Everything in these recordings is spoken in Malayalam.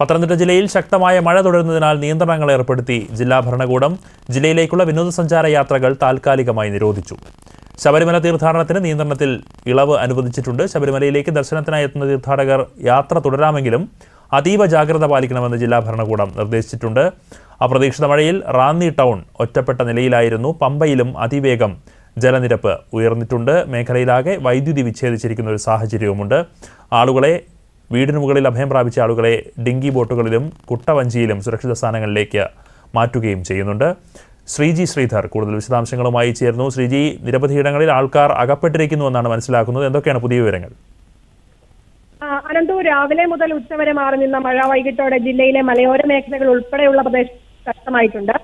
പത്തനംതിട്ട ജില്ലയിൽ ശക്തമായ മഴ തുടരുന്നതിനാൽ നിയന്ത്രണങ്ങൾ ഏർപ്പെടുത്തി ജില്ലാ ഭരണകൂടം. ജില്ലയിലേക്കുള്ള വിനോദസഞ്ചാര യാത്രകൾ താൽക്കാലികമായി നിരോധിച്ചു. ശബരിമല തീർത്ഥാടനത്തിന് നിയന്ത്രണത്തിൽ ഇളവ് അനുവദിച്ചിട്ടുണ്ട്. ശബരിമലയിലേക്ക് ദർശനത്തിനായി എത്തുന്ന തീർത്ഥാടകർ യാത്ര തുടരാമെങ്കിലും അതീവ ജാഗ്രത പാലിക്കണമെന്ന് ജില്ലാ ഭരണകൂടം നിർദ്ദേശിച്ചിട്ടുണ്ട്. അപ്രതീക്ഷിത മഴയിൽ റാന്നി ടൗൺ ഒറ്റപ്പെട്ട നിലയിലായിരുന്നു. പമ്പയിലും അതിവേഗം ജലനിരപ്പ് ഉയർന്നിട്ടുണ്ട്. മേഖലയിലാകെ വൈദ്യുതി വിച്ഛേദിച്ചിരിക്കുന്ന ഒരു സാഹചര്യവുമുണ്ട്. ആളുകളെ വീടിന് മുകളിൽ അഭയം പ്രാപിച്ച ആളുകളെ ഡിങ്കി ബോട്ടുകളിലും കുട്ടവഞ്ചിയിലും സുരക്ഷിത സ്ഥാനങ്ങളിലേക്ക് മാറ്റുകയും ചെയ്യുന്നുണ്ട്. ശ്രീജി ശ്രീധർ കൂടുതൽ വിശദാംശങ്ങളുമായി ചേർന്നു. ശ്രീജി, നിരവധിയിടങ്ങളിൽ ആൾക്കാർ അകപ്പെട്ടിരിക്കുന്നുവെന്നാണ് മനസ്സിലാക്കുന്നത്. എന്തൊക്കെയാണ് പുതിയ വിവരങ്ങൾ? അനന്തു, രാവിലെ മുതൽ ഉച്ചവരെ മാറി നിന്ന മഴ വൈകിട്ടോടെ ജില്ലയിലെ മലയോര മേഖലകൾ ഉൾപ്പെടെയുള്ള പ്രദേശം ശക്തമായിട്ടുണ്ട്.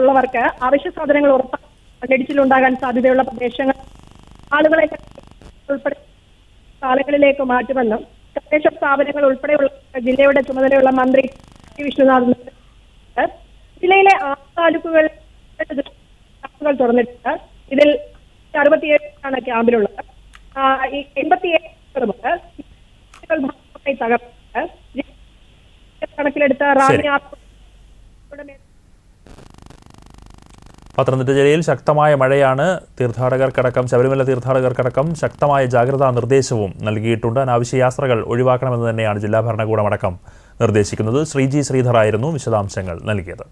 ഉള്ളവർക്ക് അവശ്യ സാധനങ്ങൾ മണ്ണിടിച്ചിലുണ്ടാകാൻ സാധ്യതയുള്ള പ്രദേശങ്ങൾ ആളുകളെ ഉൾപ്പെടെ സ്ഥലങ്ങളിലേക്ക് മാറ്റുമെന്നും തദ്ദേശ സ്ഥാപനങ്ങൾ ഉൾപ്പെടെയുള്ള ജില്ലയുടെ ചുമതലയുള്ള മന്ത്രി വിഷ്ണുനാഥ് ജില്ലയിലെ 6 താലൂക്കുകൾ തുറന്നിട്ടുണ്ട്. ഇതിൽ 67 ക്യാമ്പിലുള്ളത്. 87 തകർത്ത് കണക്കിലെടുത്ത റാന്നി. പത്തനംതിട്ട ജില്ലയിൽ ശക്തമായ മഴയാണ്. തീർത്ഥാടകർക്കടക്കം ശബരിമല തീർത്ഥാടകർക്കടക്കം ശക്തമായ ജാഗ്രതാ നിർദ്ദേശവും നൽകിയിട്ടുണ്ട്. അനാവശ്യ യാത്രകൾ ഒഴിവാക്കണമെന്ന് തന്നെയാണ് ജില്ലാ ഭരണകൂടം അടക്കം നിർദ്ദേശിക്കുന്നത്. ശ്രീജി ശ്രീധർ ആയിരുന്നു വിശദാംശങ്ങൾ നൽകിയത്.